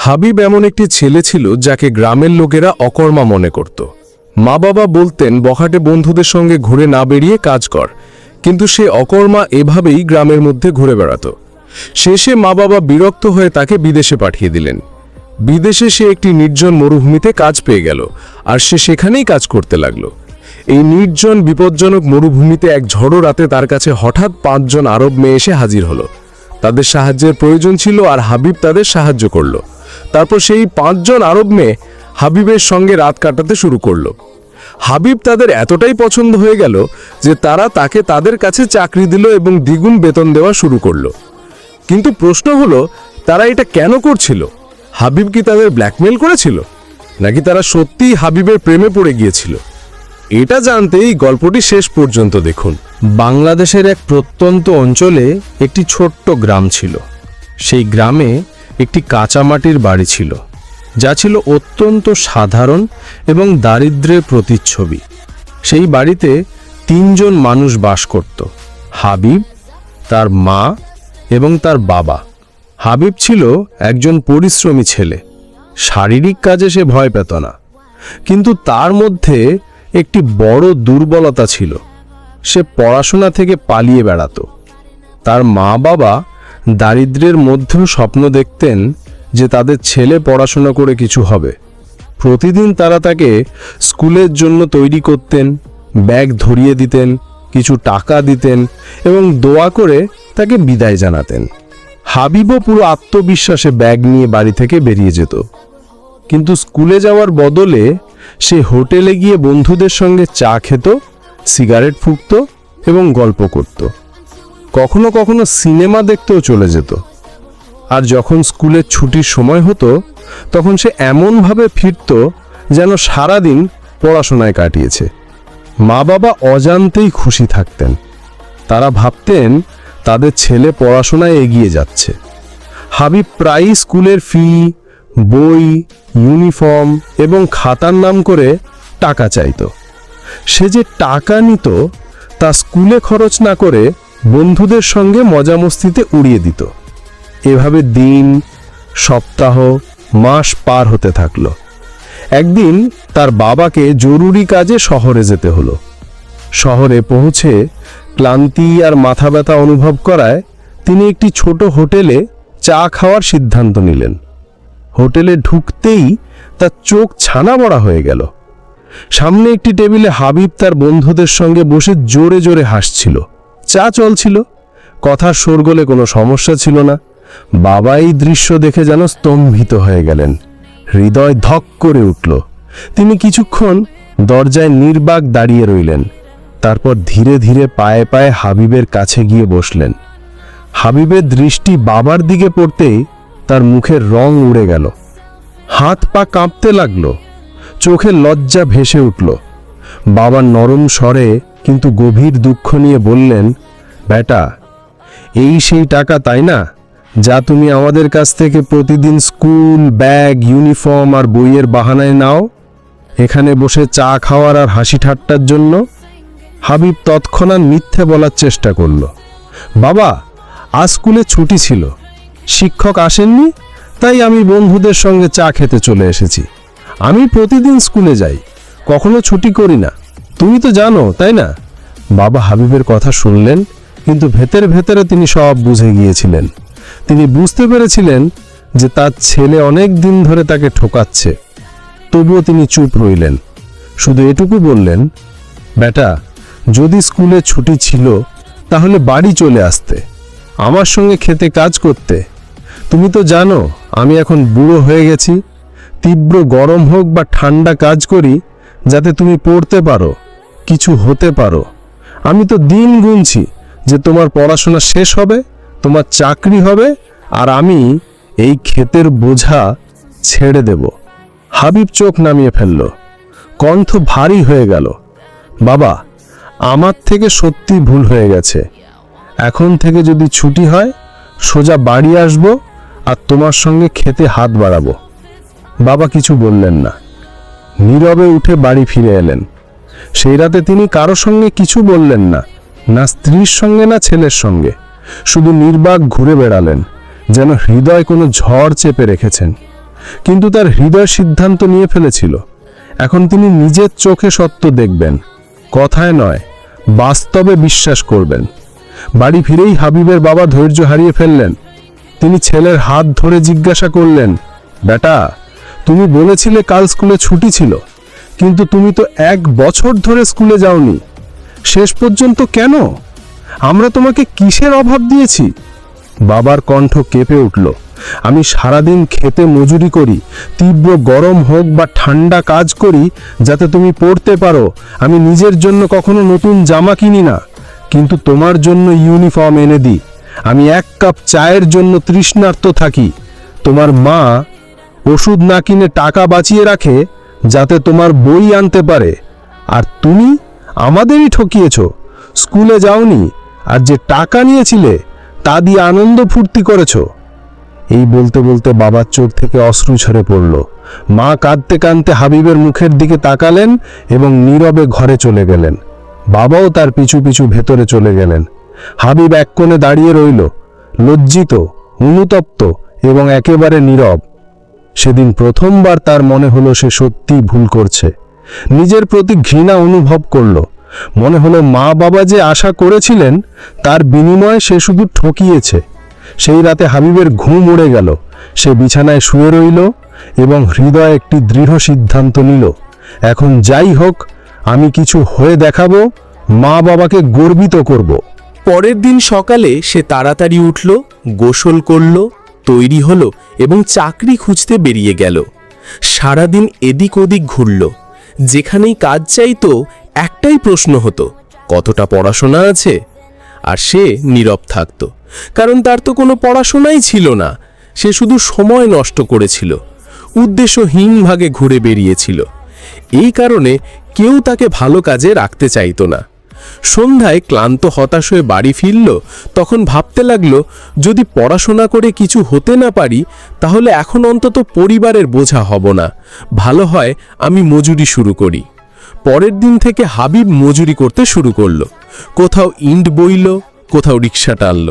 হাবিব এমন একটি ছেলে ছিল যাকে গ্রামের লোকেরা অকর্মা মনে করত। মা বাবা বলতেন বখাটে বন্ধুদের সঙ্গে ঘুরে না বেরিয়ে কাজ কর, কিন্তু সে অকর্মা এভাবেই গ্রামের মধ্যে ঘুরে বেড়াত। শেষে মা বাবা বিরক্ত হয়ে তাকে বিদেশে পাঠিয়ে দিলেন। বিদেশে সে একটি নির্জন মরুভূমিতে কাজ পেয়ে গেল, আর সে সেখানেই কাজ করতে লাগলো। এই নির্জন বিপজ্জনক মরুভূমিতে এক ঝড়ো রাতে তার কাছে হঠাৎ 5 জন আরব মেয়ে এসে হাজির হলো। তাদের সাহায্যের প্রয়োজন ছিল আর হাবিব তাদের সাহায্য করল। তারপর সেই 5 জন আরব মেয়ে হাবিবের সঙ্গে রাত কাটাতে শুরু করল। হাবিব তাদের এতটাই পছন্দ হয়ে গেল যে তারা তাকে তাদের কাছে চাকরি দিল এবং দ্বিগুণ বেতন দেওয়া শুরু করল। কিন্তু প্রশ্ন হলো, তারা এটা কেন করছিল? হাবিব কি তাদের ব্ল্যাকমেল করেছিল, নাকি তারা সত্যিই হাবিবের প্রেমে পড়ে গিয়েছিল? এটা জানতে এই গল্পটি শেষ পর্যন্ত দেখুন। বাংলাদেশের এক প্রত্যন্ত অঞ্চলে একটি ছোট্ট গ্রাম ছিল। সেই গ্রামে একটি কাঁচামাটির বাড়ি ছিল, যা ছিল অত্যন্ত সাধারণ এবং দারিদ্র্যের প্রতিচ্ছবি। সেই বাড়িতে 3 জন মানুষ বাস করত: হাবিব, তার মা এবং তার বাবা। হাবিব ছিল একজন পরিশ্রমী ছেলে। শারীরিক কাজে সে ভয় পেত না, কিন্তু তার মধ্যে একটি বড় দুর্বলতা ছিল। সে পড়াশোনা থেকে পালিয়ে বেড়াত। তার মা বাবা দারিদ্র্যের মধ্যেও স্বপ্ন দেখতেন যে তাদের ছেলে পড়াশোনা করে কিছু হবে। প্রতিদিন তারা তাকে স্কুলের জন্য তৈরি করতেন, ব্যাগ ধরিয়ে দিতেন, কিছু টাকা দিতেন এবং দোয়া করে তাকে বিদায় জানাতেন। হাবিবও পুরো আত্মবিশ্বাসে ব্যাগ নিয়ে বাড়ি থেকে বেরিয়ে যেত। কিন্তু স্কুলে যাওয়ার বদলে সে হোটেলে গিয়ে বন্ধুদের সঙ্গে চা খেত, সিগারেট ফুঁকত এবং গল্প করত। কখনো কখনো সিনেমা দেখতেও চলে যেত। আর যখন স্কুলের ছুটির সময় হতো, তখন সে এমনভাবে ফিরত যেন সারাদিন পড়াশোনায় কাটিয়েছে। মা বাবা অজান্তেই খুশি থাকতেন। তারা ভাবতেন তাদের ছেলে পড়াশোনায় এগিয়ে যাচ্ছে। হাবিব প্রায়ই স্কুলের ফি, বই, ইউনিফর্ম এবং খাতার নাম করে টাকা চাইত। সে যে টাকা নিত তা স্কুলে খরচ না করে বন্ধুদের সঙ্গে মজামস্তিতে উড়িয়ে দিত। এভাবে দিন, সপ্তাহ, মাস পার হতে থাকলো। একদিন তার বাবাকে জরুরি কাজে শহরে যেতে হলো। শহরে পৌঁছে ক্লান্তি আর মাথা ব্যথা অনুভব করায় তিনি একটি ছোট হোটেলে চা খাওয়ার সিদ্ধান্ত নিলেন। হোটেলে ঢুকতেই তার চোখ ছানা বড়া হয়ে গেল। সামনে একটি টেবিলে হাবিব তার বন্ধুদের সঙ্গে বসে জোরে জোরে হাসছিল। চা চলছিল, কথার শোরগোলে কোনো সমস্যা ছিল না। বাবা এই দৃশ্য দেখে যেন স্তম্ভিত হয়ে গেলেন। হৃদয় ধক করে উঠল। তিনি কিছুক্ষণ দরজায় নির্বাক দাঁড়িয়ে রইলেন। তারপর ধীরে ধীরে পায়ে পায়ে হাবিবের কাছে গিয়ে বসলেন। হাবিবের দৃষ্টি বাবার দিকে পড়তেই তার মুখের রং উড়ে গেল। হাত পা কাঁপতে লাগলো, চোখে লজ্জা ভেসে উঠল। বাবা নরম স্বরে কিন্তু গভীর দুঃখ নিয়ে বললেন, বেটা, এই সেই টাকা তাই না, যা তুমি আমাদের কাছ থেকে প্রতিদিন স্কুল, ব্যাগ, ইউনিফর্ম আর বইয়ের বাহানায় নাও, এখানে বসে চা খাওয়ার আর হাসি ঠাট্টার জন্য? হাবিব তৎক্ষণাৎ মিথ্যে বলার চেষ্টা করল। বাবা, আজ স্কুলে ছুটি ছিল, শিক্ষক আসেননি, তাই আমি বন্ধুদের সঙ্গে চা খেতে চলে এসেছি। আমি প্রতিদিন স্কুলে যাই, কখনো ছুটি করি না, তুমি তো জানো, তাই না? বাবা হাবিবের কথা শুনলেন, কিন্তু ভেতরে ভেতরে তিনি সব বুঝে গিয়েছিলেন। তিনি বুঝতে পেরেছিলেন যে তার ছেলে অনেক দিন ধরে তাকে ঠকাচ্ছে। তবুও তিনি চুপ রইলেন। শুধু এটুকু বললেন, বেটা, যদি স্কুলে ছুটি ছিল তাহলে বাড়ি চলে আসতে, আমার সঙ্গে খেতে কাজ করতে। তুমি তো জানো আমি এখন বুড়ো হয়ে গেছি। তীব্র গরম হোক বা ঠান্ডা কাজ করি যাতে তুমি পড়তে পারো, কিছু হতে পারো। আমি তো দিন গুনছি যে তোমার পড়াশোনা শেষ হবে, তোমার চাকরি হবে, আর আমি এই ক্ষেতের বোঝা ছেড়ে দেব। হাবিব চোখ নামিয়ে ফেলল, কণ্ঠ ভারী হয়ে গেল। বাবা, আমার থেকে সত্যি ভুল হয়ে গেছে। এখন থেকে যদি ছুটি হয় সোজা বাড়ি আসব আর তোমার সঙ্গে খেতে হাত বাড়াবো। বাবা কিছু বললেন না, নীরবে উঠে বাড়ি ফিরে এলেন। সেই রাতে তিনি কারো সঙ্গে কিছু বললেন না, না স্ত্রীর সঙ্গে না ছেলের সঙ্গে। শুধু নির্বাক ঘুরে বেড়ালেন, যেন হৃদয় কোনো ঝড় চেপে রেখেছেন। কিন্তু তার হৃদয় সিদ্ধান্ত নিয়ে ফেলেছিল। এখন তিনি নিজের চোখে সত্য দেখবেন, কথায় নয়, বাস্তবে বিশ্বাস করবেন। বাড়ি ফিরেই হাবিবের বাবা ধৈর্য হারিয়ে ফেললেন। তিনি ছেলের হাত ধরে জিজ্ঞাসা করলেন, বেটা, তুমি বলেছিলে কাল স্কুলে ছুটি ছিল, কিন্তু তুমি তো 1 বছর ধরে স্কুলে যাওনি। শেষ পর্যন্ত কেন? আমরা তোমাকে কিসের অভাব দিয়েছি? বাবার কণ্ঠ কেঁপে উঠল। আমি সারাদিন খেতে মজুরি করি, তীব্র গরম হোক বা ঠান্ডা কাজ করি যাতে তুমি পড়তে পারো। আমি নিজের জন্য কখনো নতুন জামা কিনি না, কিন্তু তোমার জন্য ইউনিফর্ম এনে দিই। আমি 1 কাপ চায়ের জন্য তৃষ্ণার্ত থাকি। তোমার মা ওষুধ না কিনে টাকা বাঁচিয়ে রাখে যাতে তোমার বই আনতে পারে, আর তুমি আমাদেরই ঠকিয়েছ। স্কুলে যাওনি, আর যে টাকা নিয়েছিলে তা দিয়ে আনন্দ ফুর্তি করেছ। এই বলতে বলতে বাবার চোখ থেকে অশ্রু ঝরে পড়ল। মা কাঁদতে কাঁদতে হাবিবের মুখের দিকে তাকালেন এবং নীরবে ঘরে চলে গেলেন। বাবাও তার পিছু পিছু ভেতরে চলে গেলেন। হাবিব এক কোণে দাঁড়িয়ে রইল, লজ্জিত, অনুতপ্ত এবং একেবারে নীরব। সেদিন প্রথমবার তার মনে হলো সে সত্যিই ভুল করছে। নিজের প্রতি ঘৃণা অনুভব করল। মনে হলো মা বাবা যে আশা করেছিলেন তার বিনিময়ে সে শুধু ঠকিয়েছে। সেই রাতে হাবিবের ঘুম উড়ে গেল। সে বিছানায় শুয়ে রইল এবং হৃদয়ে একটি দৃঢ় সিদ্ধান্ত নিল, এখন যাই হোক আমি কিছু হয়ে দেখাবো, মা বাবাকে গর্বিত করব। পরের দিন সকালে সে তাড়াতাড়ি উঠল, গোসল করল, তৈরি হলো এবং চাকরি খুঁজতে বেরিয়ে গেল। সারাদিন এদিক ওদিক ঘুরল। যেখানেই কাজ চাইতো একটাই প্রশ্ন হতো, কতটা পড়াশোনা আছে? আর সে নীরব থাকত, কারণ তার তো কোনো পড়াশোনাই ছিল না। সে শুধু সময় নষ্ট করেছিল, উদ্দেশ্যহীন ভাগে ঘুরে বেরিয়েছিল। এই কারণে কেউ তাকে ভালো কাজে রাখতে চাইতো না। সন্ধ্যায় ক্লান্ত হতাশ হয়ে বাড়ি ফিরল, তখন ভাবতে লাগলো, যদি পড়াশোনা করে কিছু হতে না পারি তাহলে এখন অন্তত পরিবারের বোঝা হব না। ভালো হয় আমি মজুরি শুরু করি। পরের দিন থেকে হাবিব মজুরি করতে শুরু করলো। কোথাও ইন্ট বইল, কোথাও রিক্সা টানল,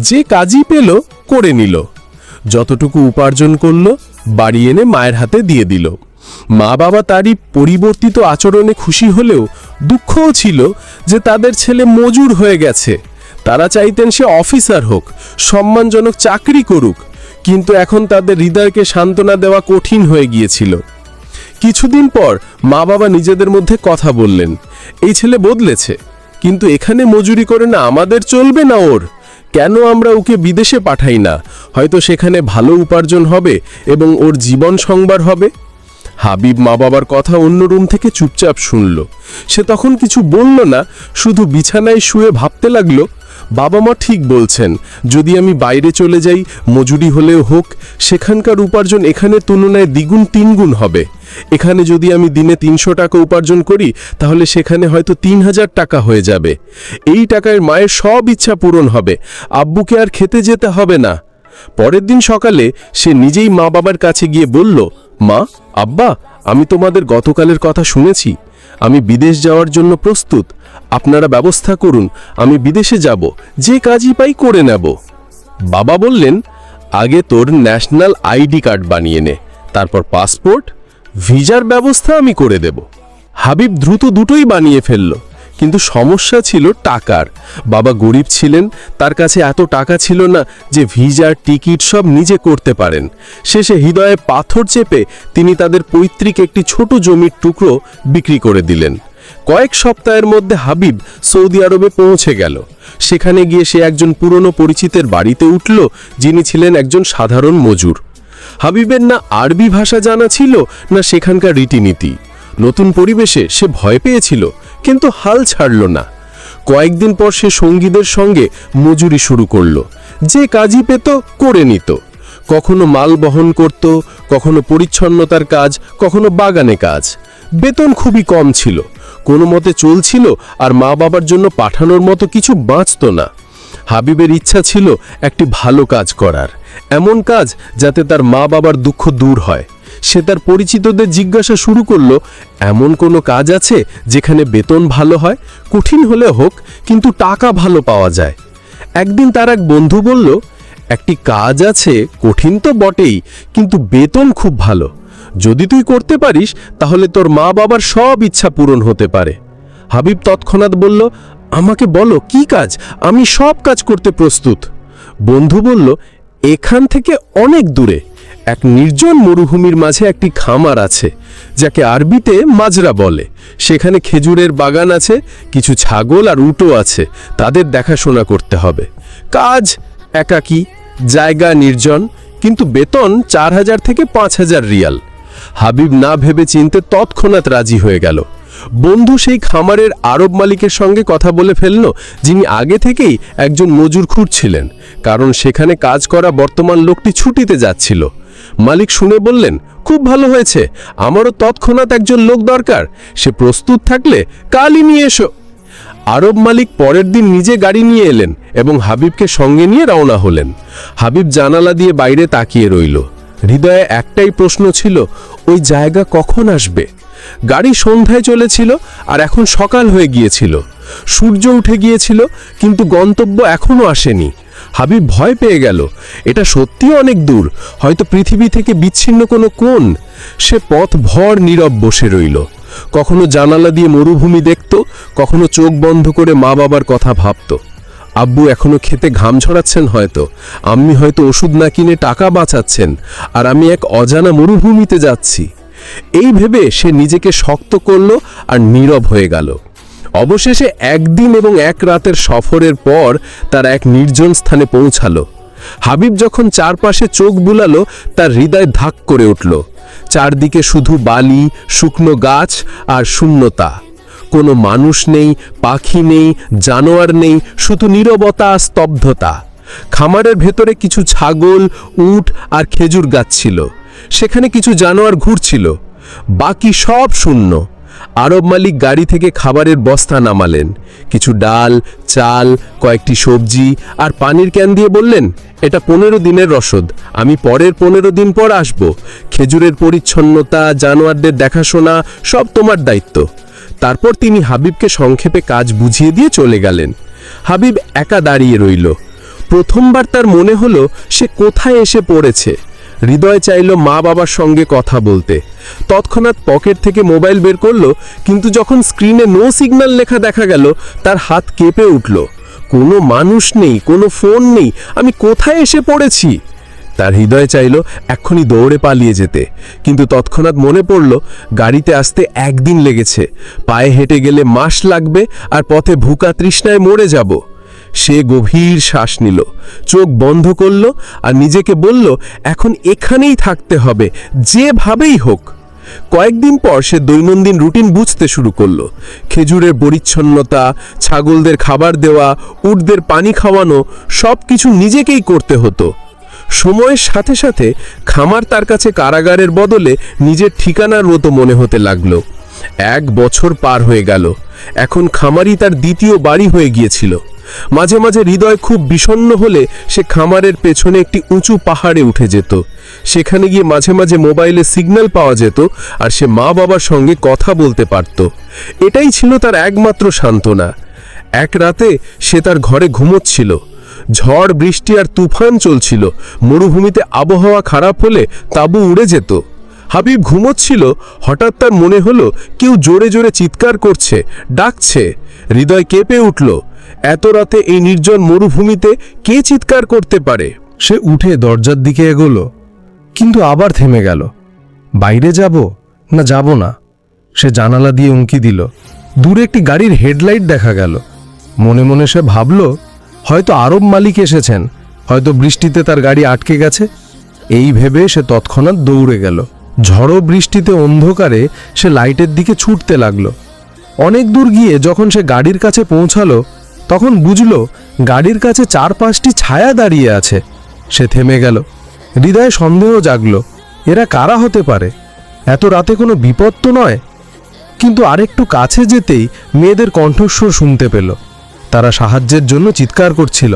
যে কাজই পেল করে নিল। যতটুকু উপার্জন করল বাড়ি এনে মায়ের হাতে দিয়ে দিল। মা বাবা তারই পরিবর্তিত আচরণে খুশি হলেও দুঃখও ছিল যে তাদের ছেলে মজুর হয়ে গেছে। তারা চাইতেন সে অফিসার হোক, সম্মানজনক চাকরি করুক, কিন্তু এখন তাদের হৃদয়কে সান্ত্বনা দেওয়া কঠিন হয়ে গিয়েছিল। কিছুদিন পর মা বাবা নিজেদের মধ্যে কথা বললেন, এই ছেলে বদলেছে, কিন্তু এখানে মজুরি করে না আমাদের চলবে না ওর। কেন আমরা ওকে বিদেশে পাঠাই না? হয়তো সেখানে ভালো উপার্জন হবে এবং ওর জীবন সংবার হবে। হাবিব মা বাবার কথা অন্য রুম থেকে চুপচাপ শুনল। সে তখন কিছু বলল না, শুধু বিছানায় শুয়ে ভাবতে লাগলো, বাবা মা ঠিক বলছেন, যদি আমি বাইরে চলে যাই, মজুরি হলেও হোক, সেখানকার উপার্জন এখানের তুলনায় দ্বিগুণ তিনগুণ হবে। এখানে যদি আমি দিনে 300 টাকা উপার্জন করি তাহলে সেখানে হয়তো 3000 টাকা হয়ে যাবে। এই টাকায় মায়ের সব ইচ্ছা পূরণ হবে, আব্বুকে আর খেতে যেতে হবে না। পরের দিন সকালে সে নিজেই মা বাবার কাছে গিয়ে বলল, মা, আব্বা, আমি তোমাদের গতকালের কথা শুনেছি। আমি বিদেশ যাওয়ার জন্য প্রস্তুত। আপনারা ব্যবস্থা করুন, আমি বিদেশে যাব, যে কাজই পাই করে নেব। বাবা বললেন, আগে তোর ন্যাশনাল আইডি কার্ড বানিয়ে নে, তারপর পাসপোর্ট, ভিসার ব্যবস্থা আমি করে দেব। হাবিব দ্রুত দুটোই বানিয়ে ফেলল, কিন্তু সমস্যা ছিল টাকার। বাবা গরিব ছিলেন, তার কাছে এত টাকা ছিল না যে ভিসার টিকিট সব নিজে করতে পারেন। শেষে হৃদয়ে পাথর চেপে তিনি তাদের পৈতৃক একটি ছোট জমির টুকরো বিক্রি করে দিলেন। কয়েক সপ্তাহের মধ্যে হাবিব সৌদি আরবে পৌঁছে গেল। সেখানে গিয়ে সে একজন পুরনো পরিচিতের বাড়িতে উঠল, যিনি ছিলেন একজন সাধারণ মজুর। হাবিবের না আরবি ভাষা জানা ছিল না সেখানকার রীতিনীতি। নতুন পরিবেশে সে ভয় পেয়েছিল, কিন্তু হাল ছাড়ল না। কয়েকদিন পর সে সঙ্গীদের সঙ্গে মজুরি শুরু করল। যে কাজই পেত করে নিত। কখনো মাল বহন করত, কখনো পরিচ্ছন্নতার কাজ, কখনো বাগানে কাজ। বেতন খুবই কম ছিল, কোনো মতে চলছিল, আর মা বাবার জন্য পাঠানোর মতো কিছু বাঁচত না। হাবিবের ইচ্ছা ছিল একটি ভালো কাজ করার, এমন কাজ যাতে তার মা বাবার দুঃখ দূর হয়। সে তার পরিচিতদের জিজ্ঞাসা শুরু করলো, এমন কোনো কাজ আছে যেখানে বেতন ভালো হয়, কঠিন হলে হোক, কিন্তু টাকা ভালো পাওয়া যায়। একদিন তার এক বন্ধু বলল, একটি কাজ আছে, কঠিন তো বটেই, কিন্তু বেতন খুব ভালো। যদি তুই করতে পারিস তাহলে তোর মা বাবার সব ইচ্ছা পূরণ হতে পারে। হাবিব তৎক্ষণাৎ বলল, আমাকে বলো কি কাজ, আমি সব কাজ করতে প্রস্তুত। বন্ধু বলল, এখান থেকে অনেক দূরে এক নির্জন মরুভূমির মাঝে একটি খামার আছে, যাকে আরবিতে মাজরা বলে। সেখানে খেজুরের বাগান আছে, কিছু ছাগল আর উটও আছে, তাদের দেখাশোনা করতে হবে। কাজ একাকী, জায়গা নির্জন, কিন্তু বেতন 4000 থেকে 5000 রিয়াল। হাবিব না ভেবে চিনতে তৎক্ষণাৎ রাজি হয়ে গেল। বন্ধু সেই খামারের আরব মালিকের সঙ্গে কথা বলে ফেলল, যিনি আগে থেকেই একজন মজুর খুঁজছিলেন, কারণ সেখানে কাজ করা বর্তমান লোকটি ছুটিতে যাচ্ছিল। মালিক শুনে বললেন, খুব ভালো হয়েছে, আমারও তৎক্ষণাৎ একজন লোক দরকার, সে প্রস্তুত থাকলে কালই নিয়ে এসো। আরব মালিক পরের দিন নিজে গাড়ি নিয়ে এলেন এবং হাবিবকে সঙ্গে নিয়ে রওনা হলেন। হাবিব জানালা দিয়ে বাইরে তাকিয়ে রইল। হৃদয়ে একটাই প্রশ্ন ছিল, ওই জায়গা কখন আসবে? গাড়ি সন্ধ্যায় চলেছিল আর এখন সকাল হয়ে গিয়েছিল। সূর্য উঠে গিয়েছিল, কিন্তু গন্তব্য এখনো আসেনি। হাবিব ভয় পেয়ে গেল, এটা সত্যিই অনেক দূর, হয়তো পৃথিবী থেকে বিচ্ছিন্ন কোনো কোণ। সে পথ ভর নীরব বসে রইল। কখনো জানালা দিয়ে মরুভূমি দেখত, কখনো চোখ বন্ধ করে মা বাবার কথা ভাবত। আব্বু এখনো খেতে ঘাম ঝরাচ্ছেন হয়তো, আম্মি হয়তো ওষুধ না কিনে টাকা বাঁচাচ্ছেন, আর আমি এক অজানা মরুভূমিতে যাচ্ছি। এই ভেবে সে নিজেকে শক্ত করল আর নীরব হয়ে গেল। অবশেষে একদিন এবং এক রাতের সফরের পর তারা এক নির্জন স্থানে পৌঁছালো। হাবিব যখন চারপাশে চোখ বুলালো, তার হৃদয় ধাক করে উঠল। চারদিকে শুধু বালি, শুকনো গাছ আর শূন্যতা। কোনো মানুষ নেই, পাখি নেই, জানোয়ার নেই, শুধু নীরবতা আর স্তব্ধতা। খামারের ভেতরে কিছু ছাগল, উট আর খেজুর গাছ ছিল। সেখানে কিছু জানোয়ার ঘুরছিল, বাকি সব শূন্য। আরব মালিক গাড়ি থেকে খাবারের বস্তা নামালেন, কিছু ডাল, চাল, কয়েকটি সবজি আর পানির ক্যান দিয়ে বললেন, এটা 15 দিনের রসদ, আমি পরের 15 দিন পর আসব। খেজুরের পরিচ্ছন্নতা, জানোয়ারদের দেখাশোনা সব তোমার দায়িত্ব। তারপর তিনি হাবিবকে সংক্ষেপে কাজ বুঝিয়ে দিয়ে চলে গেলেন। হাবিব একা দাঁড়িয়ে রইল। প্রথমবার তার মনে হলো সে কোথায় এসে পড়েছে। হৃদয় চাইল মা বাবার সঙ্গে কথা বলতে। তৎক্ষণাৎ পকেট থেকে মোবাইল বের করলো, কিন্তু যখন স্ক্রিনে নো সিগন্যাল লেখা দেখা গেল, তার হাত কেঁপে উঠল। কোনো মানুষ নেই, কোনো ফোন নেই, আমি কোথায় এসে পড়েছি? তার হৃদয় চাইল এক্ষুনি দৌড়ে পালিয়ে যেতে, কিন্তু তৎক্ষণাৎ মনে পড়ল গাড়িতে আসতে একদিন লেগেছে, পায়ে হেঁটে গেলে মাস লাগবে, আর পথে ভুকা তৃষ্ণায় মরে যাব। সে গভীর শ্বাস নিল, চোখ বন্ধ করল আর নিজেকে বলল, এখন এখানেই থাকতে হবে, যেভাবেই হোক। কয়েকদিন পর সে দৈনন্দিন রুটিন বুঝতে শুরু করলো। খেজুরের পরিচ্ছন্নতা, ছাগলদের খাবার দেওয়া, উটদের পানি খাওয়ানো, সব কিছু নিজেকেই করতে হতো। সময়ের সাথে সাথে খামার তার কাছে কারাগারের বদলে নিজের ঠিকানার মতো মনে হতে লাগলো। 1 বছর পার হয়ে গেল, এখন খামারই তার দ্বিতীয় বাড়ি হয়ে গিয়েছিল। মাঝে মাঝে হৃদয় খুব বিষণ্ণ হলে সে খামারের পেছনে একটি উঁচু পাহাড়ে উঠে যেত। সেখানে গিয়ে মাঝে মাঝে মোবাইলে সিগন্যাল পাওয়া যেত, আর সে মা বাবার সঙ্গে কথা বলতে পারত। এটাই ছিল তার একমাত্র সান্ত্বনা। এক রাতে সে তার ঘরে ঘুমোচ্ছিল। ঝড়, বৃষ্টি আর তুফান চলছিল। মরুভূমিতে আবহাওয়া খারাপ হলে তাঁবু উড়ে যেত। হাবিব ঘুমোচ্ছিল, হঠাৎ তার মনে হলো কেউ জোরে জোরে চিৎকার করছে, ডাকছে। হৃদয় কেঁপে উঠল। এত রাতে এই নির্জন মরুভূমিতে কে চিৎকার করতে পারে? সে উঠে দরজার দিকে এগোলো, কিন্তু আবার থেমে গেল। বাইরে যাব না যাব না? সে জানালা দিয়ে উঁকি দিল। দূরে একটি গাড়ির হেডলাইট দেখা গেল। মনে মনে সে ভাবল, হয়তো আরব মালিক এসেছেন, হয়তো বৃষ্টিতে তার গাড়ি আটকে গেছে। এই ভেবে সে তৎক্ষণাৎ দৌড়ে গেল। ঝড়ো বৃষ্টিতে অন্ধকারে সে লাইটের দিকে ছুটতে লাগলো। অনেক দূর গিয়ে যখন সে গাড়ির কাছে পৌঁছালো, তখন বুঝল গাড়ির কাছে 4-5টি ছায়া দাঁড়িয়ে আছে। সে থেমে গেল। হৃদয়ে সন্দেহ জাগল, এরা কারা হতে পারে? এত রাতে কোনো বিপদ তো নয়। কিন্তু আরেকটু কাছে যেতেই মেয়েদের কণ্ঠস্বর শুনতে পেল। তারা সাহায্যের জন্য চিৎকার করছিল।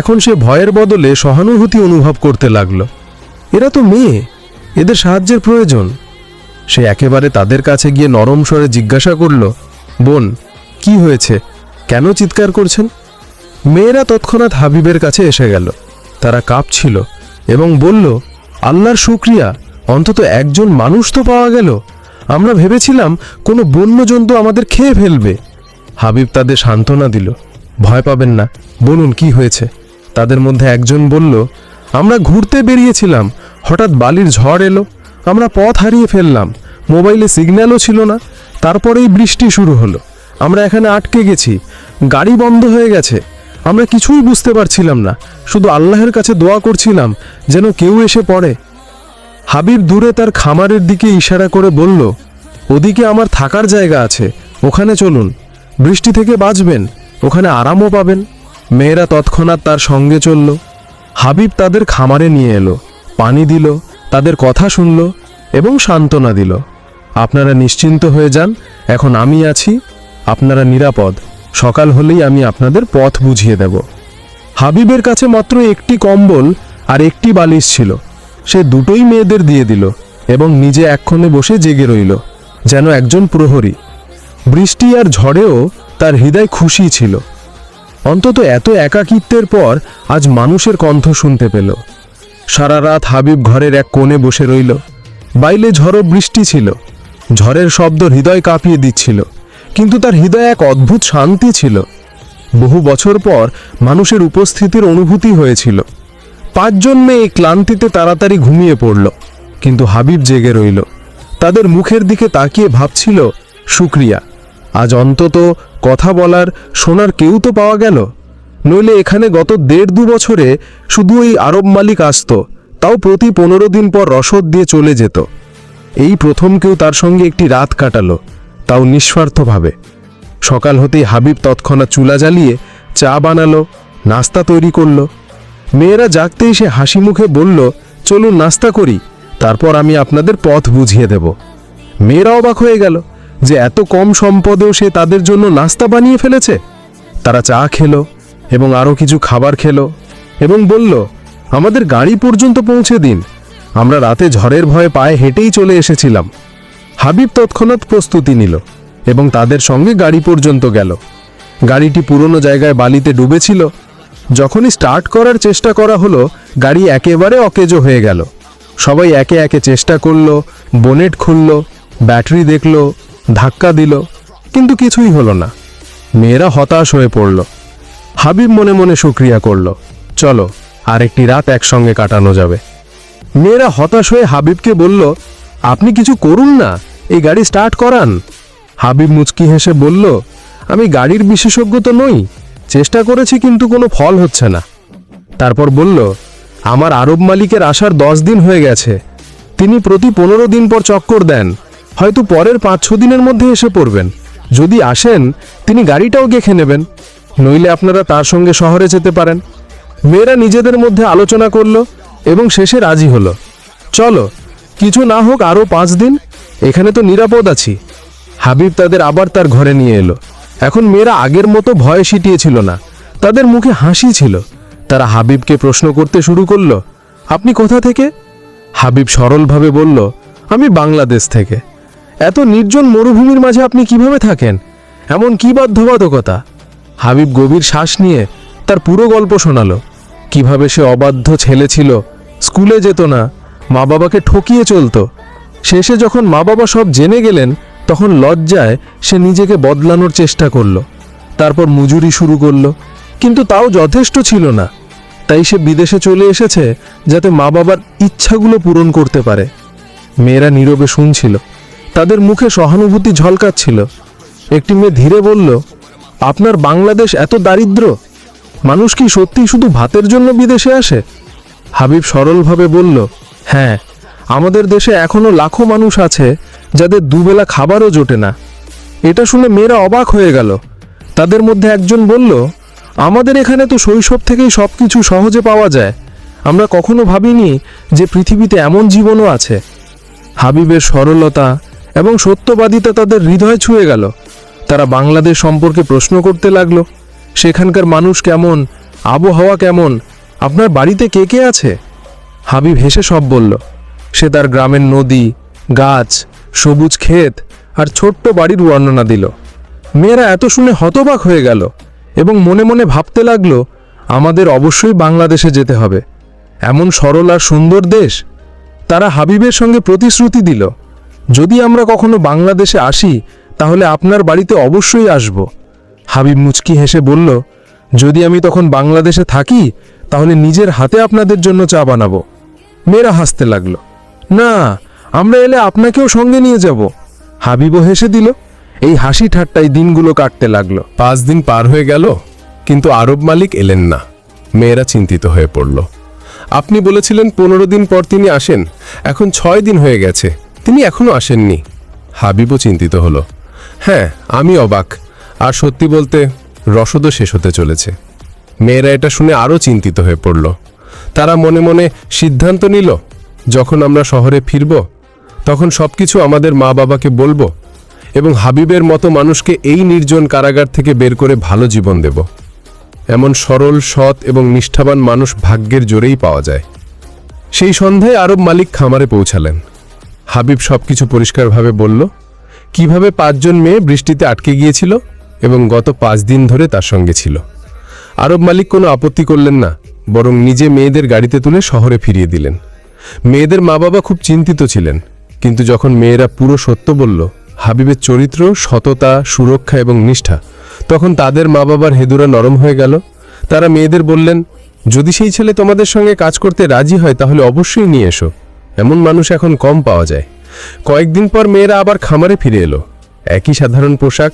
এখন সে ভয়ের বদলে সহানুভূতি অনুভব করতে লাগলো। এরা তো মেয়ে, এদের সাহায্যের প্রয়োজন। সে একেবারে তাদের কাছে গিয়ে নরম স্বরে জিজ্ঞাসা করল, বোন, কি হয়েছে? কেন চিৎকার করছেন? মেয়েরা তৎক্ষণাৎ হাবিবের কাছে এসে গেল। তারা কাঁপছিল এবং বলল, আল্লাহর শুকরিয়া, অন্তত একজন মানুষ তো পাওয়া গেল। আমরা ভেবেছিলাম কোনো বন্য জন্তু আমাদের খেয়ে ফেলবে। হাবিব তাদের সান্ত্বনা দিল, ভয় পাবেন না, বলুন কি হয়েছে। তাদের মধ্যে একজন বলল, আমরা ঘুরতে বেরিয়েছিলাম, হঠাৎ বালির ঝড় এলো, আমরা পথ হারিয়ে ফেললাম, মোবাইলে সিগন্যালও ছিল না, তারপরেই বৃষ্টি শুরু হলো, আমরা এখানে আটকে গেছি, গাড়ি বন্ধ হয়ে গেছে, আমরা কিছুই বুঝতে পারছিলাম না, শুধু আল্লাহর কাছে দোয়া করছিলাম যেন কেউ এসে পড়ে। হাবিব দূরে তার খামারের দিকে ইশারা করে বলল, ওদিকে আমার থাকার জায়গা আছে, ওখানে চলুন, বৃষ্টি থেকে বাঁচবেন, ওখানে আরামও পাবেন। মেয়েরা তৎক্ষণাৎ তার সঙ্গে চলল। হাবিব তাদের খামারে নিয়ে এলো, পানি দিল, তাদের কথা শুনল এবং সান্ত্বনা দিল। আপনারা নিশ্চিন্ত হয়ে যান, এখন আমি আছি, আপনারা নিরাপদ, সকাল হলেই আমি আপনাদের পথ বুঝিয়ে দেব। হাবিবের কাছে মাত্র একটি কম্বল আর একটি বালিশ ছিল। সে দুটোই মেয়েদের দিয়ে দিল এবং নিজে একক্ষণে বসে জেগে রইল, যেন একজন প্রহরী। বৃষ্টি আর ঝড়েও তার হৃদয় খুশি ছিল। অন্তত এত একাকিত্বের পর আজ মানুষের কণ্ঠ শুনতে পেল। সারা রাত হাবিব ঘরের এক কোণে বসে রইল। বাইরে ঝড়ো বৃষ্টি ছিল, ঝড়ের শব্দ হৃদয় কাঁপিয়ে দিচ্ছিল, কিন্তু তার হৃদয়ে এক অদ্ভুত শান্তি ছিল। বহু বছর পর মানুষের উপস্থিতির অনুভূতি হয়েছিল। 5 জন মেয়ে ক্লান্তিতে তাড়াতাড়ি ঘুমিয়ে পড়ল, কিন্তু হাবিব জেগে রইল। তাদের মুখের দিকে তাকিয়ে ভাবছিল, শুকরিয়া, আজ অন্তত কথা বলার, শোনার কেউ তো পাওয়া গেল। নইলে এখানে গত 1.5-2 বছরে শুধু ওই আরব মালিক আসতো, তাও প্রতি 15 দিন পর রসদ দিয়ে চলে যেত। এই প্রথম কেউ তার সঙ্গে একটি রাত কাটালো, তাও নিঃস্বার্থভাবে। সকাল হতেই হাবিব তৎক্ষণাৎ চুলা জ্বালিয়ে চা বানালো, নাস্তা তৈরি করলো। মেয়েরা জাগতেই সে হাসি মুখে বলল, চলুন নাস্তা করি, তারপর আমি আপনাদের পথ বুঝিয়ে দেব। মেয়েরা অবাক হয়ে গেল যে এত কম সম্পদেও সে তাদের জন্য নাস্তা বানিয়ে ফেলেছে। তারা চা খেলো এবং আরও কিছু খাবার খেলো এবং বলল, আমাদের গাড়ি পর্যন্ত পৌঁছে দিন, আমরা রাতে ঝড়ের ভয়ে পায়ে হেঁটেই চলে এসেছিলাম। হাবিব তৎক্ষণাৎ প্রস্তুতি নিল এবং তাদের সঙ্গে গাড়ি পর্যন্ত গেল। গাড়িটি পুরনো জায়গায় বালিতে ডুবেছিল। যখনই স্টার্ট করার চেষ্টা করা হলো, গাড়ি একেবারে অকেজো হয়ে গেল। সবাই একে একে চেষ্টা করলো, বোনেট খুলল, ব্যাটারি দেখল, ধাক্কা দিল, কিন্তু কিছুই হলো না। মেয়েরা হতাশ হয়ে পড়ল। হাবিব মনে মনে শুকরিয়া করল, চলো আরেকটি রাত একসঙ্গে কাটানো যাবে। মেয়েরা হতাশ হয়ে হাবিবকে বলল, আপনি কিছু করুন না, এই গাড়ি স্টার্ট করান। হাবিব মুচকি হেসে বলল, আমি গাড়ির বিশেষজ্ঞ তো নই, চেষ্টা করেছি কিন্তু কোনো ফল হচ্ছে না। তারপর বলল, আমার আরব মালিকের আসার 10 দিন হয়ে গেছে, তিনি প্রতি 15 দিন পর চক্কর দেন, হয়তো পরের 5-6 দিনের মধ্যে এসে পড়বেন। যদি আসেন, তিনি গাড়িটাও গেখে নেবেন, নইলে আপনারা তার সঙ্গে শহরে যেতে পারেন। মেয়েরা নিজেদের মধ্যে আলোচনা করল এবং শেষে রাজি হলো। চলো, কিছু না হোক আরও 5 দিন, এখানে তো নিরাপদ আছি। হাবিব তাদের আবার তার ঘরে নিয়ে এলো। এখন মেয়েরা আগের মতো ভয়ে সিটিয়েছিল না, তাদের মুখে হাসি ছিল। তারা হাবিবকে প্রশ্ন করতে শুরু করলো, আপনি কোথা থেকে? হাবিব সরলভাবে বলল, আমি বাংলাদেশ থেকে। এত নির্জন মরুভূমির মাঝে আপনি কিভাবে থাকেন? এমন কি বাধ্যবাধকতা? হাবিব গভীর শ্বাস নিয়ে তার পুরো গল্প শোনালো। কিভাবে সে অবাধ্য ছেলে ছিল, স্কুলে যেত না, মা বাবাকে ঠকিয়ে চলতো। শেষে যখন মা বাবা সব জেনে গেলেন, তখন লজ্জায় সে নিজেকে বদলানোর চেষ্টা করলো। তারপর মজুরি শুরু করলো, কিন্তু তাও যথেষ্ট ছিল না। তাই সে বিদেশে চলে এসেছে যাতে মা বাবার ইচ্ছাগুলো পূরণ করতে পারে। মেয়েরা নীরবে শুনছিল, তাদের মুখে সহানুভূতি ঝলকাচ্ছিল। একটি মেয়ে ধীরে বলল, আপনার বাংলাদেশ এত দারিদ্র? মানুষ কি সত্যি শুধু ভাতের জন্য বিদেশে আসে? হাবিব সরলভাবে বলল, হ্যাঁ, আমাদের দেশে এখনো লাখো মানুষ আছে যাদের দুবেলা খাবারও জোটে না। এটা শুনে মেয়েরা অবাক হয়ে গেল। তাদের মধ্যে একজন বলল, আমাদের এখানে তো শৈশব থেকেই সব কিছু সহজে পাওয়া যায়, আমরা কখনো ভাবিনি যে পৃথিবীতে এমন জীবনও আছে। হাবিবের সরলতা এবং সত্যবাদিতা তাদের হৃদয় ছুঁয়ে গেল। তারা বাংলাদেশ সম্পর্কে প্রশ্ন করতে লাগলো, সেখানকার মানুষ কেমন, আবহাওয়া কেমন, আপনার বাড়িতে কে কে আছে? হাবিব হেসে সব বলল। সে তার গ্রামের নদী, গাছ, সবুজ ক্ষেত আর ছোট্ট বাড়ির বর্ণনা দিল। মেয়েরা এত শুনে হতবাক হয়ে গেল এবং মনে মনে ভাবতে লাগলো, আমাদের অবশ্যই বাংলাদেশে যেতে হবে। এমন সরল আর সুন্দর দেশ। তারা হাবিবের সঙ্গে প্রতিশ্রুতি দিল, যদি আমরা কখনো বাংলাদেশে আসি তাহলে আপনার বাড়িতে অবশ্যই আসব। হাবিব মুচকি হেসে বলল, যদি আমি তখন বাংলাদেশে থাকি তাহলে নিজের হাতে আপনাদের জন্য চা বানাবো। মেয়েরা হাসতে লাগলো। না, আমরা এলে আপনাকেও সঙ্গে নিয়ে যাব। হাবিবও হেসে দিল। এই হাসি ঠাট্টায় দিনগুলো কাটতে লাগলো। 5 দিন পার হয়ে গেল, কিন্তু আরব মালিক এলেন না। মেয়েরা চিন্তিত হয়ে পড়ল। আপনি বলেছিলেন 15 দিন পর তিনি আসেন, এখন 6 দিন হয়ে গেছে, তিনি এখনো আসেননি। হাবিবও চিন্তিত হলো। হ্যাঁ, আমি অবাক। আর সত্যি বলতে রসদও শেষ হতে চলেছে। মেয়েরা এটা শুনে আরও চিন্তিত হয়ে পড়ল। তারা মনে মনে সিদ্ধান্ত নিল, যখন আমরা শহরে ফিরব তখন সবকিছু আমাদের মা বাবাকে বলবো এবং হাবিবের মতো মানুষকে এই নির্জন কারাগার থেকে বের করে ভালো জীবন দেব। এমন সরল, সৎ এবং নিষ্ঠাবান মানুষ ভাগ্যের জোরেই পাওয়া যায়। সেই সন্ধ্যায় আরব মালিক খামারে পৌঁছালেন। হাবিব সবকিছু পরিষ্কারভাবে বলল, কিভাবে 5 জন মেয়ে বৃষ্টিতে আটকে গিয়েছিল এবং গত 5 দিন ধরে তার সঙ্গে ছিল। আরব মালিক কোনো আপত্তি করলেন না, বরং নিজে মেয়েদের গাড়িতে তুলে শহরে ফিরিয়ে দিলেন। মেয়েদের মা বাবা খুব চিন্তিত ছিলেন, কিন্তু যখন মেয়েরা পুরো সত্য বলল, হাবিবের চরিত্র, সততা, সুরক্ষা এবং নিষ্ঠা, তখন তাদের মা বাবার হেদুরা নরম হয়ে গেল। তারা মেয়েদের বললেন, যদি সেই ছেলে তোমাদের সঙ্গে কাজ করতে রাজি হয় তাহলে অবশ্যই নিয়ে এসো। এমন মানুষ এখন কম পাওয়া যায়। কয়েকদিন পর মেয়েরা আবার খামারে ফিরে এলো। একই সাধারণ পোশাক,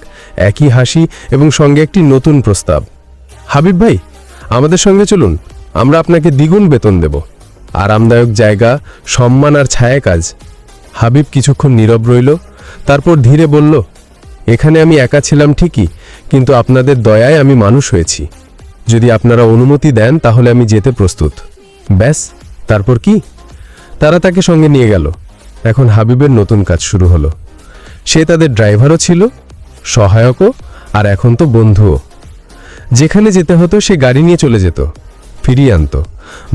একই হাসি এবং সঙ্গে একটি নতুন প্রস্তাব। হাবিব ভাই, আমাদের সঙ্গে চলুন, আমরা আপনাকে দ্বিগুণ বেতন দেব, আরামদায়ক জায়গা, সম্মান আর ছায়া কাজ। হাবিব কিছুক্ষণ নীরব রইল, তারপর ধীরে বলল, এখানে আমি একা ছিলাম ঠিকই, কিন্তু আপনাদের দয়ায় আমি মানুষ হয়েছি। যদি আপনারা অনুমতি দেন তাহলে আমি যেতে প্রস্তুত। ব্যাস, তারপর কি? তারা তাকে সঙ্গে নিয়ে গেল। এখন হাবিবের নতুন কাজ শুরু হলো। সে তাদের ড্রাইভারও ছিল, সহায়কও, আর এখন তো বন্ধুও। যেখানে যেতে হতো সে গাড়ি নিয়ে চলে যেত, ফিরিয়ে আনত।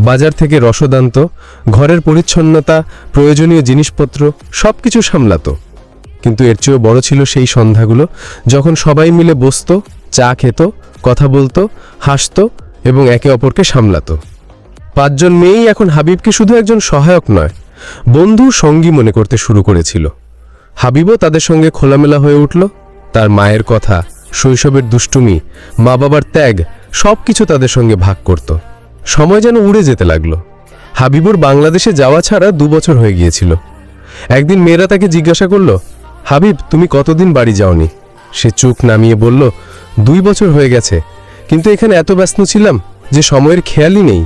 বাজার থেকে রসদ আনত, ঘরের পরিচ্ছন্নতা, প্রয়োজনীয় জিনিসপত্র সব কিছু সামলাতো। কিন্তু এর চেয়েও বড় ছিল সেই সন্ধ্যাগুলো, যখন সবাই মিলে বসত, চা খেত, কথা বলতো, হাসতো এবং একে অপরকে সামলাতো। 5 জন মেয়েই এখন হাবিবকে শুধু একজন সহায়ক নয়, বন্ধু, সঙ্গী মনে করতে শুরু করেছিল। হাবিবও তাদের সঙ্গে খোলামেলা হয়ে উঠল। তার মায়ের কথা, শৈশবের দুষ্টুমি, মা বাবার ত্যাগ সব কিছু তাদের সঙ্গে ভাগ করত। সময় যেন উড়ে যেতে লাগলো। হাবিবুর বাংলাদেশে যাওয়া ছাড়া 2 বছর হয়ে গিয়েছিল। একদিন মেয়েরা তাকে জিজ্ঞাসা করল, হাবিব, তুমি কতদিন বাড়ি যাওনি? সে চোখ নামিয়ে বলল, 2 বছর হয়ে গেছে, কিন্তু এখানে এত ব্যস্ত ছিলাম যে সময়ের খেয়ালই নেই।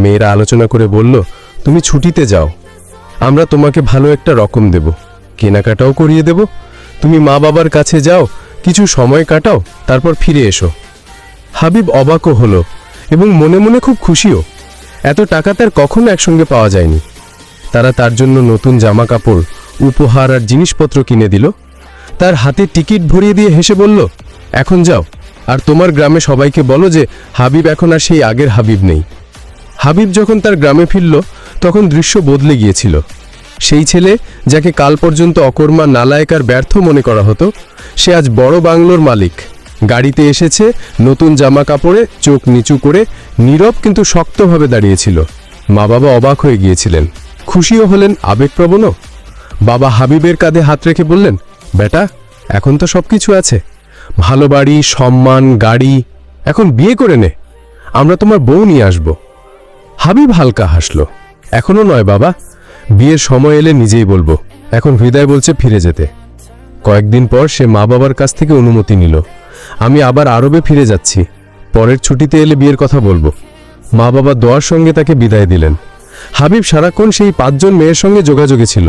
মেয়েরা আলোচনা করে বলল, তুমি ছুটিতে যাও, আমরা তোমাকে ভালো একটা রকম দেব, কেনাকাটাও করিয়ে দেব। তুমি মা বাবার কাছে যাও, কিছু সময় কাটাও, তারপর ফিরে এসো। হাবিব অবাকও হলো এবং মনে মনে খুব খুশিও। এত টাকা তার কখনো একসঙ্গে পাওয়া যায়নি। তারা তার জন্য নতুন জামা কাপড়, উপহার আর জিনিসপত্র কিনে দিল। তার হাতে টিকিট ভরিয়ে দিয়ে হেসে বলল, এখন যাও, আর তোমার গ্রামে সবাইকে বলো যে হাবিব এখন আর সেই আগের হাবিব নেই। হাবিব যখন তার গ্রামে ফিরল তখন দৃশ্য বদলে গিয়েছিল। সেই ছেলে যাকে কাল পর্যন্ত অকর্মা, নালায়েক আর ব্যর্থ মনে করা হতো, সে আজ বড় বাংলোর মালিক। গাড়িতে এসেছে, নতুন জামা কাপড়ে, চোখ নিচু করে, নীরব কিন্তু শক্তভাবে দাঁড়িয়েছিল। মা বাবা অবাক হয়ে গিয়েছিলেন, খুশিও হলেন, আবেগপ্রবণও। বাবা হাবিবের কাঁধে হাত রেখে বললেন, বেটা, এখন তো সব কিছু আছে, ভালো বাড়ি, সম্মান, গাড়ি, এখন বিয়ে করে নে, আমরা তোমার বউ নিয়ে আসব। হাবিব হালকা হাসল, এখনো নয় বাবা, বিয়ের সময় এলে নিজেই বলবো, এখন হৃদয় বলছে ফিরে যেতে। কয়েকদিন পর সে মা বাবার কাছ থেকে অনুমতি নিল, আমি আবার আরবে ফিরে যাচ্ছি, পরের ছুটিতে এলে বিয়ের কথা বলবো। মা বাবা দোয়ার সঙ্গে তাকে বিদায় দিলেন। হাবিব সারাক্ষণ সেই 5 জন মেয়ের সঙ্গে যোগাযোগে ছিল।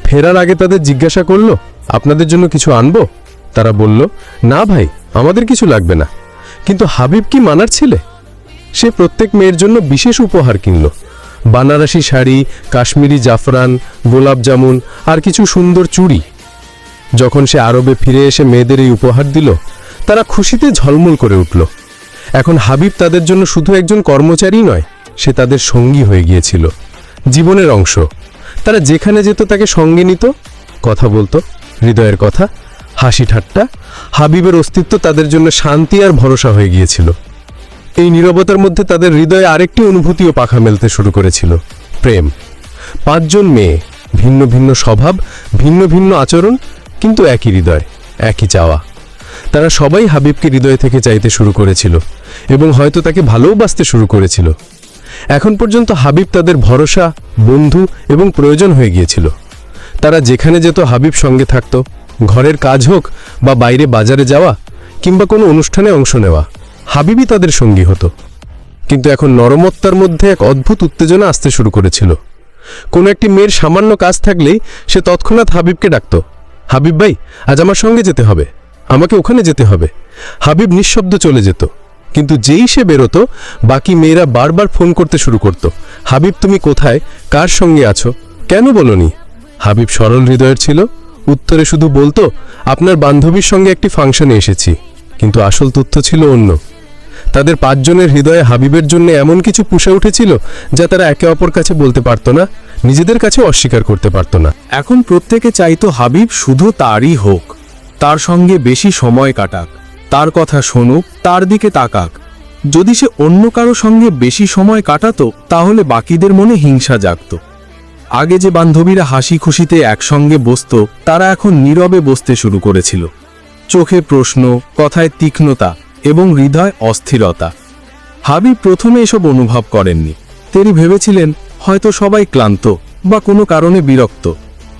ফেরার আগে তাদের জিজ্ঞাসা করল, আপনাদের জন্য কিছু আনবো? তারা বলল, না ভাই, আমাদের কিছু লাগবে না। কিন্তু হাবিব কি মানার ছেলে? সে প্রত্যেক মেয়ের জন্য বিশেষ উপহার কিনল, বানারসি শাড়ি, কাশ্মীরি জাফরান, গোলাপ জামুন আর কিছু সুন্দর চুড়ি। যখন সে আরবে ফিরে এসে মেয়েদের এই উপহার দিল, তারা খুশিতে ঝলমল করে উঠল। এখন হাবিব তাদের জন্য শুধু একজন কর্মচারী নয়, সে তাদের সঙ্গী হয়ে গিয়েছিল, জীবনের অংশ। তারা যেখানে যেত তাকে সঙ্গে নিত, কথা বলতো, হৃদয়ের কথা, হাসি ঠাট্টা। হাবিবের অস্তিত্ব তাদের জন্য শান্তি আর ভরসা হয়ে গিয়েছিল। এই নীরবতার মধ্যে তাদের হৃদয়ে আরেকটি অনুভূতিও পাখা মেলতে শুরু করেছিল, প্রেম। 5 জন মেয়ে, ভিন্ন ভিন্ন স্বভাব, ভিন্ন ভিন্ন আচরণ, কিন্তু একই হৃদয়, একই চাওয়া। তারা সবাই হাবিবকে হৃদয় থেকে চাইতে শুরু করেছিল এবং হয়তো তাকে ভালোবাসতে শুরু করেছিল। এখন পর্যন্ত হাবিব তাদের ভরসা, বন্ধু এবং প্রয়োজন হয়ে গিয়েছিল। তারা যেখানে যেত হাবিব সঙ্গে থাকত, ঘরের কাজ হোক বা বাইরে বাজারে যাওয়া কিংবা কোনো অনুষ্ঠানে অংশ নেওয়া, হাবিবই তাদের সঙ্গী হতো। কিন্তু এখন নরমত্তার মধ্যে এক অদ্ভুত উত্তেজনা আসতে শুরু করেছিল। কোনো একটি মেয়ের সামান্য কাজ থাকলেই সে তৎক্ষণাৎ হাবিবকে ডাকত, হাবিব ভাই, আজ আমার সঙ্গে যেতে হবে, আমাকে ওখানে যেতে হবে। হাবিব নিঃশব্দ চলে যেত, কিন্তু যেই সে বেরোতো বাকি মেয়েরা বারবার ফোন করতে শুরু করত, হাবিব তুমি কোথায়, কার সঙ্গে আছো, কেন বলনি? হাবিব সরল হৃদয়ের ছিল, উত্তরে শুধু বলতো আপনার বান্ধবীর সঙ্গে একটি ফাংশনে এসেছি। কিন্তু আসল তথ্য ছিল অন্য। তাদের 5 জনের হৃদয়ে হাবিবের জন্য এমন কিছু পুষে উঠেছিল যা তারা একে অপর কাছে বলতে পারত না, নিজেদের কাছে অস্বীকার করতে পারত না। এখন প্রত্যেকে চাইতো হাবিব শুধু তারই হোক, তার সঙ্গে বেশি সময় কাটাক, তার কথা শুনুক, তার দিকে তাকাক। যদি সে অন্য কারো সঙ্গে বেশি সময় কাটাতো তাহলে বাকিদের মনে হিংসা জাগত। আগে যে বান্ধবীরা হাসি খুশিতে একসঙ্গে বসতো তারা এখন নীরবে বসতে শুরু করেছিল, চোখে প্রশ্ন, কথায় তীক্ষ্ণতা এবং হৃদয় অস্থিরতা। হাবিব প্রথমে এসব অনুভব করেননি। তিনি ভেবেছিলেন হয়তো সবাই ক্লান্ত বা কোনো কারণে বিরক্ত,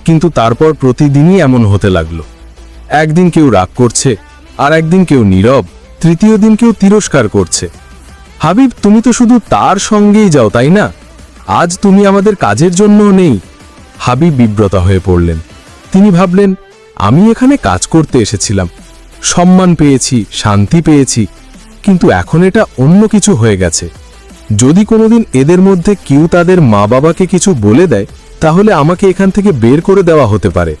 কিন্তু তারপর প্রতিদিনই এমন হতে লাগলো। একদিন কেউ রাগ করছে, আর একদিন কেউ নীরব, তৃতীয় দিন কেউ তিরস্কার করছে। হাবিব, তুমি তো শুধু তার সঙ্গেই যাও, তাই না? আজ তুমি আমাদের কাজের জন্য নেই। হাবিব বিব্রত হয়ে পড়লেন। তিনি ভাবলেন, আমি এখানে কাজ করতে এসেছিলাম, সম্মান পেয়েছি, শান্তি পেয়েছি, কিন্তু এখন এটা অন্য কিছু হয়ে গেছে। যদি কোনোদিন এদের মধ্যে কেউ তাদের মা বাবাকে কিছু বলে দেয় তাহলে আমাকে এখান থেকে বের করে দেওয়া হতে পারে,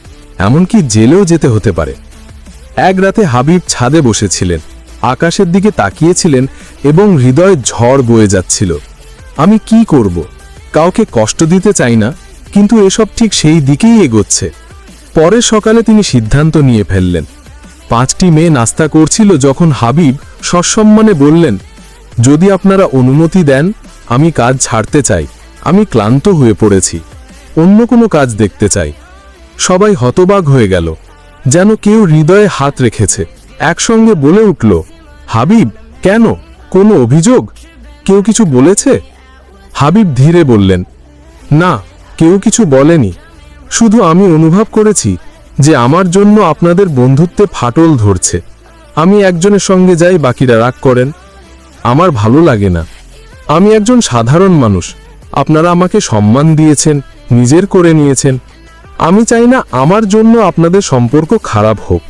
এমনকি জেলেও যেতে হতে পারে। এক রাতে হাবিব ছাদে বসেছিলেন, আকাশের দিকে তাকিয়েছিলেন এবং হৃদয় ঝড় বয়ে যাচ্ছিল। আমি কি করব? কাউকে কষ্ট দিতে চাই না, কিন্তু এসব ঠিক সেই দিকেই এগোচ্ছে। পরের সকালে তিনি সিদ্ধান্ত নিয়ে ফেললেন। 5টি মেয়ে নাস্তা করছিল যখন হাবিব সসম্মানে বললেন, যদি আপনারা অনুমতি দেন আমি কাজ ছাড়তে চাই, আমি ক্লান্ত হয়ে পড়েছি, অন্য কোনো কাজ দেখতে চাই। সবাই হতবাক হয়ে গেল, যেন কেউ হৃদয়ে হাত রেখেছে। একসঙ্গে বলে উঠল, হাবিব, কেন? কোনো অভিযোগ? কেউ কিছু বলেছে? হাবিব ধীরে বললেন, না, কেউ কিছু বলেনি, শুধু আমি অনুভব করেছি যে আমার জন্য আপনাদের বন্ধুত্বে ফাটল ধরছে। আমি একজনের সঙ্গে যাই, বাকিরা রাগ করেন, আমার ভালো লাগে না। আমি একজন সাধারণ মানুষ, আপনারা আমাকে সম্মান দিয়েছেন, নিজের করে নিয়েছেন, আমি চাই না আমার জন্য আপনাদের সম্পর্ক খারাপ হোক।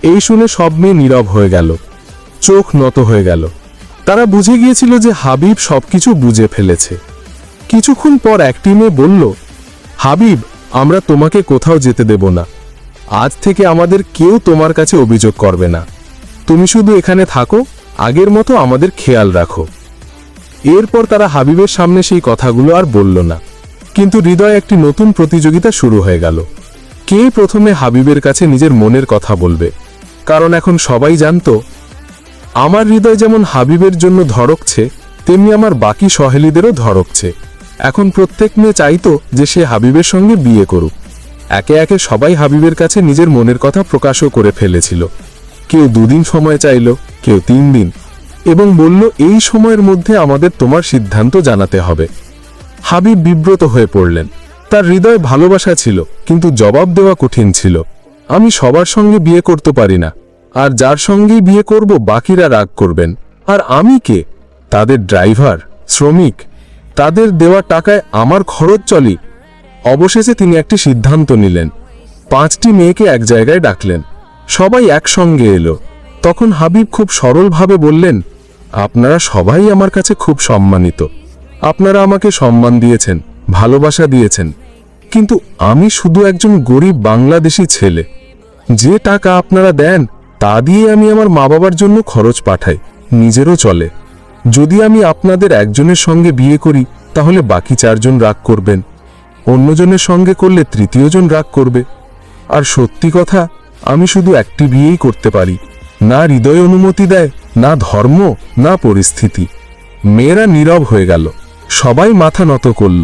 এই শুনে সব মেয়ে নীরব হয়ে গেল, চোখ নত হয়ে গেল। তারা বুঝে গিয়েছিল যে হাবিব সবকিছু বুঝে ফেলেছে। কিছুক্ষণ পর একটি মেয়ে বলল, হাবিব, আমরা তোমাকে কোথাও যেতে দেব না। আজ থেকে আমাদের কেউ তোমার কাছে অভিযোগ করবে না। তুমি শুধু এখানে থাকো, আগের মতো আমাদের খেয়াল রাখো। এরপর তারা হাবিবের সামনে সেই কথাগুলো আর বলল না, কিন্তু হৃদয়ে একটি নতুন প্রতিযোগিতা শুরু হয়ে গেল। কে প্রথমে হাবিবের কাছে নিজের মনের কথা বলবে? কারণ এখন সবাই জানত, আমার হৃদয় যেমন হাবিবের জন্য ধড়কছে, তেমনি আমার বাকি সহেলীদেরও ধড়কছে। এখন প্রত্যেক মেয়ে চাইতো যে সে হাবিবের সঙ্গে বিয়ে করুক। একে একে সবাই হাবিবের কাছে নিজের মনের কথা প্রকাশও করে ফেলেছিল। কেউ 2 দিন সময় চাইল, কেউ 3 দিন, এবং বলল, এই সময়ের মধ্যে আমাদের তোমার সিদ্ধান্ত জানাতে হবে। হাবিব বিব্রত হয়ে পড়লেন। তার হৃদয় ভালোবাসা ছিল, কিন্তু জবাব দেওয়া কঠিন ছিল। আমি সবার সঙ্গে বিয়ে করতে পারি না, আর যার সঙ্গেই বিয়ে করব বাকিরা রাগ করবেন। আর আমি কে? তাদের ড্রাইভার, শ্রমিক, তাদের দেওয়া টাকায় আমার খরচ চলি। অবশেষে তিনি একটি সিদ্ধান্ত নিলেন। 5টি মেয়েকে এক জায়গায় ডাকলেন, সবাই একসঙ্গে এলো। তখন হাবিব খুব সরলভাবে বললেন, আপনারা সবাই আমার কাছে খুব সম্মানিত, আপনারা আমাকে সম্মান দিয়েছেন, ভালোবাসা দিয়েছেন, কিন্তু আমি শুধু একজন গরিব বাংলাদেশি ছেলে। যে টাকা আপনারা দেন তা দিয়ে আমি আমার মা বাবার জন্য খরচ পাঠাই, নিজেরও চলে। যদি আমি আপনাদের একজনের সঙ্গে বিয়ে করি তাহলে বাকি 4 জন রাগ করবেন, অন্যজনের সঙ্গে করলে 3য় জন রাগ করবে। আর সত্যি কথা, আমি শুধু একটি বিয়েই করতে পারি। না হৃদয় অনুমতি দেয়, না ধর্ম না পরিস্থিতি। মেয়েরা নীরব হয়ে গেল, সবাই মাথা নত করল।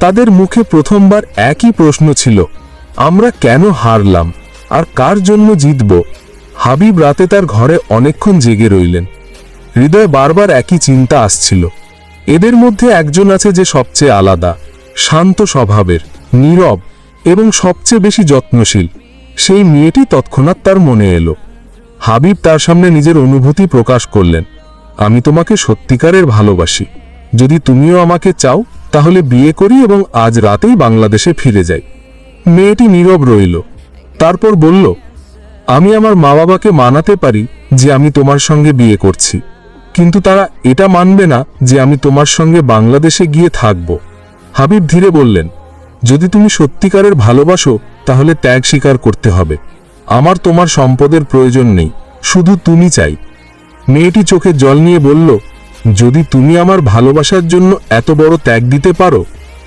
তাদের মুখে প্রথমবার একই প্রশ্ন ছিল, আমরা কেন হারলাম আর কার জন্য জিতব? হাবিব রাতে তার ঘরে অনেকক্ষণ জেগে রইলেন। হৃদয়ে বারবার একই চিন্তা আসছিল, এদের মধ্যে একজন আছে যে সবচেয়ে আলাদা, শান্ত স্বভাবের, নীরব এবং সবচেয়ে বেশি যত্নশীল। সেই মেয়েটি তৎক্ষণাৎ তার মনে এলো। হাবিব তার সামনে নিজের অনুভূতি প্রকাশ করলেন, আমি তোমাকে সত্যিকারের ভালোবাসি। যদি তুমিও আমাকে চাও তাহলে বিয়ে করি এবং আজ রাতেই বাংলাদেশে ফিরে যাই। মেয়েটি নীরব রইল, তারপর বলল, আমি আমার মা বাবাকে মানাতে পারি যে আমি তোমার সঙ্গে বিয়ে করছি, কিন্তু তারা এটা মানবে না যে আমি তোমার সঙ্গে বাংলাদেশে গিয়ে থাকব। হাবিব ধীরে বললেন, যদি তুমি সত্যিকারের ভালোবাসো তাহলে ত্যাগ স্বীকার করতে হবে। আমার তোমার সম্পদের প্রয়োজন নেই, শুধু তুমি চাই। মেয়েটি চোখে জল নিয়ে বলল, যদি তুমি আমার ভালোবাসার জন্য এত বড় ত্যাগ দিতে পারো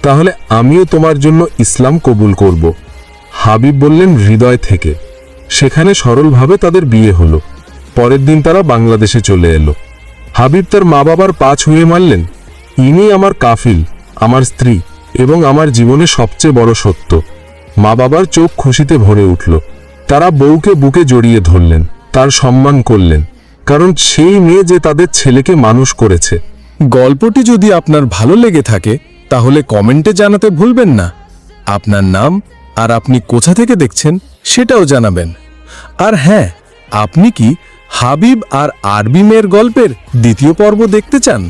তাহলে আমিও তোমার জন্য ইসলাম কবুল করব। হাবিব বললেন, হৃদয় থেকে। সেখানে সরলভাবে তাদের বিয়ে হলো। পরের দিন তারা বাংলাদেশে চলে এলো। হাবিব তার মা বাবার পা ছুঁয়ে মারলেন, ইনি আমার কাফিল, আমার স্ত্রী এবং আমার জীবনে সবচেয়ে বড় সত্য। মা বাবার চোখ খুশিতে ভরে উঠল। তারা বউকে বুকে জড়িয়ে ধরলেন, তার সম্মান করলেন, কারণ সেই মেয়ে যে তাদের ছেলেকে মানুষ করেছে। গল্পটি যদি আপনার ভালো লেগে থাকে তাহলে কমেন্টে জানাতে ভুলবেন না। আপনার নাম আর আপনি কোথা থেকে দেখছেন সেটাও জানাবেন। আর হ্যাঁ, আপনি কি হাবিব আর আরবি মেয়ের গল্পের দ্বিতীয় পর্ব দেখতে চান?